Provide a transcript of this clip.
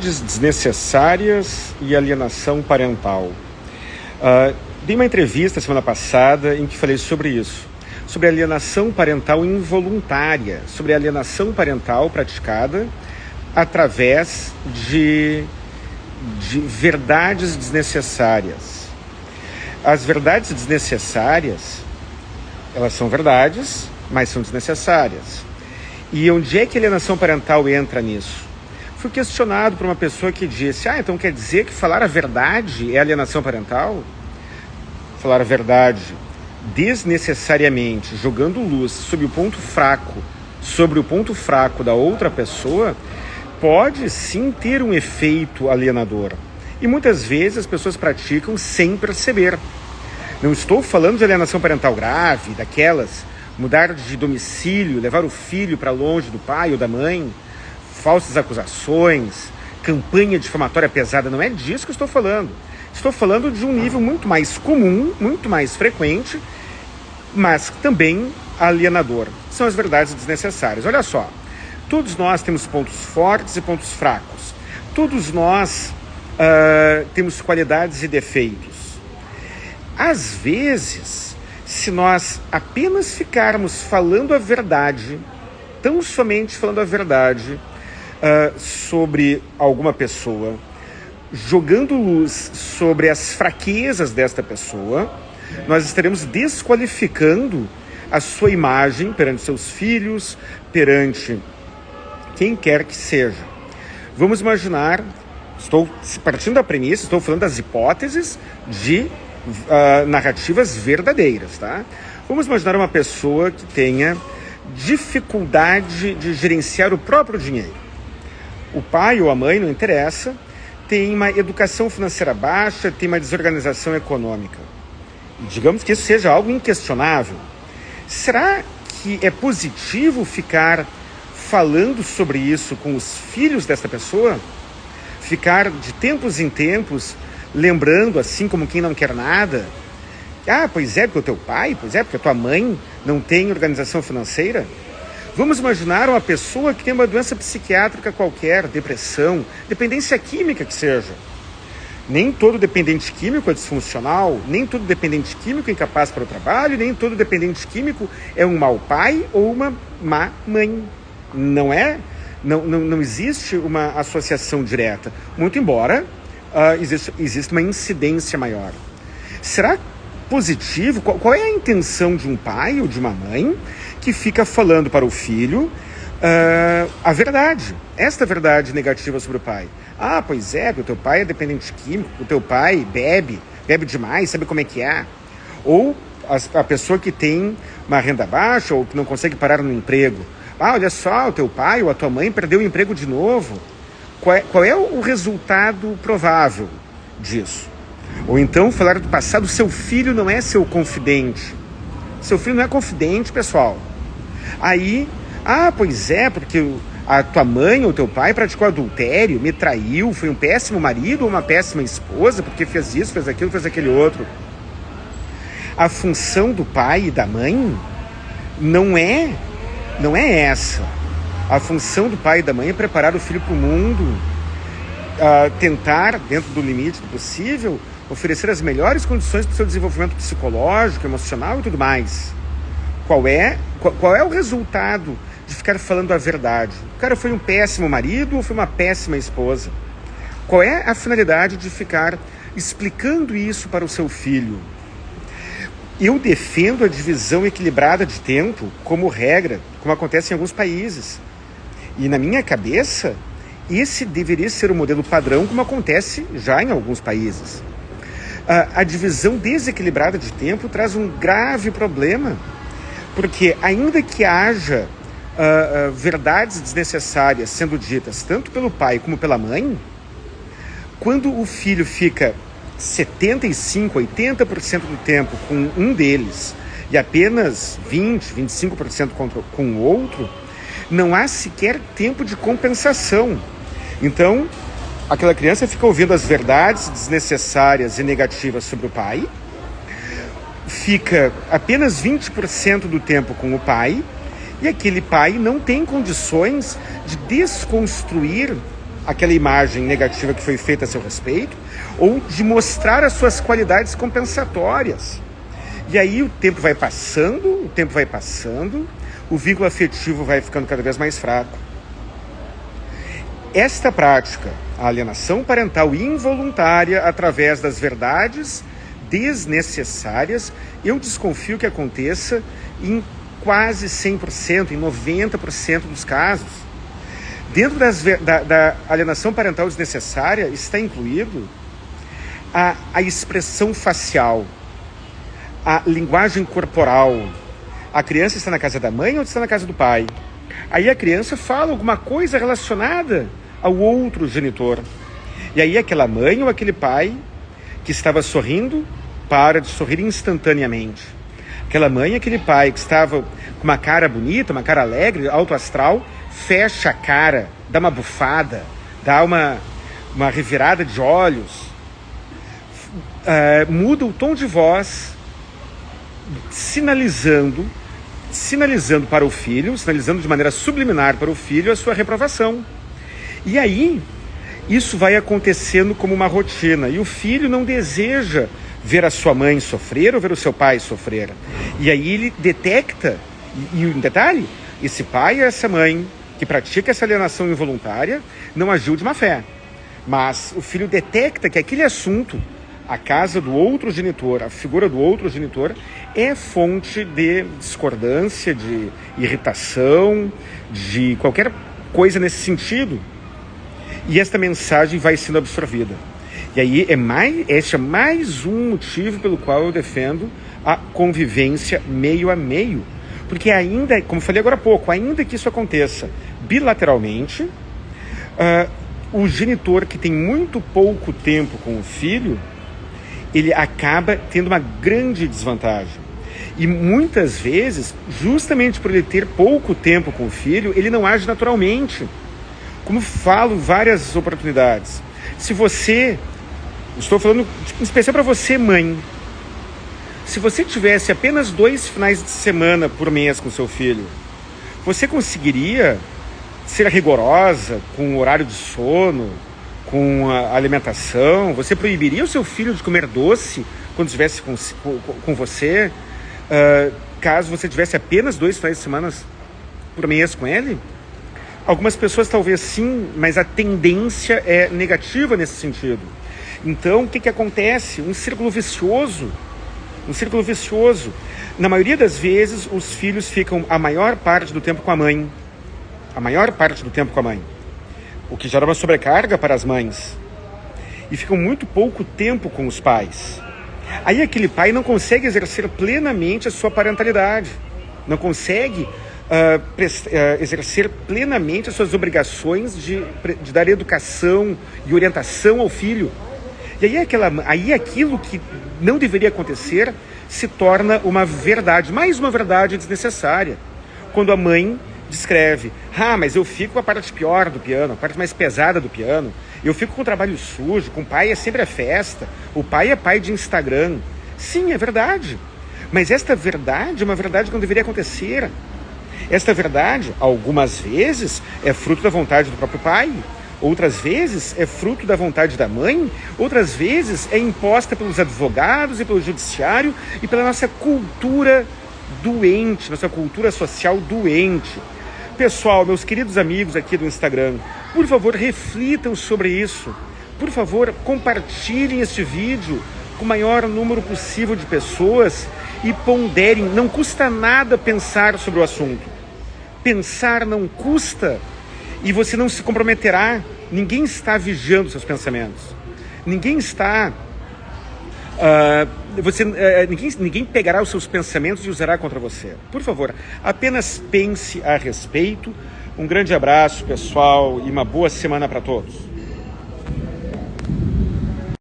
Desnecessárias e alienação parental. Dei uma entrevista semana passada em que falei sobre isso, sobre alienação parental involuntária, sobre alienação parental praticada através de verdades desnecessárias. As verdades desnecessárias, elas são verdades, mas são desnecessárias. E onde é que a alienação parental entra nisso? Fui questionado por uma pessoa que disse: então quer dizer que falar a verdade é alienação parental? Falar a verdade desnecessariamente, jogando luz sobre o ponto fraco da outra pessoa, pode sim ter um efeito alienador. E muitas vezes as pessoas praticam sem perceber. Não estou falando de alienação parental grave, daquelas mudar de domicílio, levar o filho para longe do pai ou da mãe, falsas acusações, campanha difamatória pesada. Não é disso que eu estou falando. Estou falando de um nível muito mais comum, muito mais frequente, mas também alienador. São as verdades desnecessárias. Olha só, todos nós temos pontos fortes e pontos fracos. Todos nós temos qualidades e defeitos. Às vezes, se nós apenas ficarmos falando a verdade, tão somente falando a verdade sobre alguma pessoa, jogando luz sobre as fraquezas desta pessoa, nós estaremos desqualificando a sua imagem perante seus filhos, perante quem quer que seja. Vamos imaginar, estou partindo da premissa, estou falando das hipóteses de narrativas verdadeiras, tá? Vamos imaginar uma pessoa que tenha dificuldade de gerenciar o próprio dinheiro. O pai ou a mãe, não interessa, tem uma educação financeira baixa, tem uma desorganização econômica. E digamos que isso seja algo inquestionável. Será que é positivo ficar falando sobre isso com os filhos desta pessoa? Ficar de tempos em tempos lembrando, assim como quem não quer nada? Pois é, porque o teu pai, pois é, porque a tua mãe não tem organização financeira? Vamos imaginar uma pessoa que tem uma doença psiquiátrica qualquer, depressão, dependência química que seja. Nem todo dependente químico é disfuncional, nem todo dependente químico é incapaz para o trabalho, nem todo dependente químico é um mau pai ou uma má mãe. Não é? Não existe uma associação direta, muito embora existe uma incidência maior. Será positivo? Qual é a intenção de um pai ou de uma mãe que fica falando para o filho a verdade, esta verdade negativa sobre o pai? Pois é, porque o teu pai é dependente químico, o teu pai bebe demais, sabe como é que é? Ou a pessoa que tem uma renda baixa ou que não consegue parar no emprego. Olha só, o teu pai ou a tua mãe perdeu o emprego de novo. Qual é o resultado provável disso? Ou então falar do passado: seu filho não é seu confidente. Seu filho não é confidente, pessoal. Aí, pois é, porque a tua mãe ou teu pai praticou adultério, me traiu, foi um péssimo marido ou uma péssima esposa, porque fez isso, fez aquilo, fez aquele outro. A função do pai e da mãe não é essa. A função do pai e da mãe é preparar o filho para o mundo, tentar, dentro do limite do possível, oferecer as melhores condições para o seu desenvolvimento psicológico, emocional e tudo mais. Qual é o resultado de ficar falando a verdade? O cara foi um péssimo marido ou foi uma péssima esposa? Qual é a finalidade de ficar explicando isso para o seu filho? Eu defendo a divisão equilibrada de tempo como regra, como acontece em alguns países. E na minha cabeça, esse deveria ser o modelo padrão, como acontece já em alguns países. A divisão desequilibrada de tempo traz um grave problema, porque ainda que haja verdades desnecessárias sendo ditas tanto pelo pai como pela mãe, quando o filho fica 75%, 80% do tempo com um deles e apenas 20%, 25% com o outro, não há sequer tempo de compensação. Então, aquela criança fica ouvindo as verdades desnecessárias e negativas sobre o pai, fica apenas 20% do tempo com o pai, e aquele pai não tem condições de desconstruir aquela imagem negativa que foi feita a seu respeito, ou de mostrar as suas qualidades compensatórias. E aí o tempo vai passando, o vínculo afetivo vai ficando cada vez mais fraco. Esta prática, a alienação parental involuntária através das verdades desnecessárias, eu desconfio que aconteça em quase 100%, em 90% dos casos. Dentro da alienação parental desnecessária está incluído a expressão facial, a linguagem corporal. A criança está na casa da mãe ou está na casa do pai? Aí a criança fala alguma coisa relacionada ao outro genitor. E aí aquela mãe ou aquele pai que estava sorrindo para de sorrir instantaneamente. Aquela mãe e aquele pai que estava com uma cara bonita, uma cara alegre, alto astral, fecha a cara, dá uma bufada, dá uma revirada de olhos, muda o tom de voz, sinalizando para o filho, sinalizando de maneira subliminar para o filho a sua reprovação. E aí, isso vai acontecendo como uma rotina. E o filho não deseja ver a sua mãe sofrer ou ver o seu pai sofrer. E aí ele detecta, e um detalhe, esse pai e essa mãe que pratica essa alienação involuntária não agiu de má fé. Mas o filho detecta que aquele assunto, a casa do outro genitor, a figura do outro genitor, é fonte de discordância, de irritação, de qualquer coisa nesse sentido. E esta mensagem vai sendo absorvida. E aí este é mais um motivo pelo qual eu defendo a convivência meio a meio. Porque ainda, como falei agora há pouco, ainda que isso aconteça bilateralmente, o genitor que tem muito pouco tempo com o filho, ele acaba tendo uma grande desvantagem. E muitas vezes, justamente por ele ter pouco tempo com o filho, ele não age naturalmente. Como falo em várias oportunidades. Se você, estou falando em especial para você, mãe, se você tivesse apenas 2 finais de semana por mês com seu filho, você conseguiria ser rigorosa com o horário de sono, com a alimentação? Você proibiria o seu filho de comer doce quando estivesse com você, caso você tivesse apenas 2 finais de semana por mês com ele? Algumas pessoas talvez sim, mas a tendência é negativa nesse sentido. Então, o que acontece? Um círculo vicioso. Na maioria das vezes, os filhos ficam a maior parte do tempo com a mãe. O que gera uma sobrecarga para as mães. E ficam muito pouco tempo com os pais. Aí aquele pai não consegue exercer plenamente a sua parentalidade. Não consegue exercer plenamente as suas obrigações de dar educação e orientação ao filho. E aí aquilo que não deveria acontecer se torna uma verdade, mais uma verdade desnecessária. Quando a mãe descreve, mas eu fico com a parte pior do piano, a parte mais pesada do piano, eu fico com o trabalho sujo, com o pai é sempre a festa, o pai é pai de Instagram. Sim, é verdade. Mas esta verdade é uma verdade que não deveria acontecer. Esta verdade, algumas vezes, é fruto da vontade do próprio pai, outras vezes é fruto da vontade da mãe, outras vezes é imposta pelos advogados e pelo judiciário e pela nossa cultura doente, nossa cultura social doente. Pessoal, meus queridos amigos aqui do Instagram, por favor, reflitam sobre isso. Por favor, compartilhem este vídeo com o maior número possível de pessoas e ponderem. Não custa nada pensar sobre o assunto. Pensar não custa e você não se comprometerá. Ninguém está vigiando seus pensamentos. Ninguém está... ninguém pegará os seus pensamentos e usará contra você. Por favor, apenas pense a respeito. Um grande abraço, pessoal, e uma boa semana para todos.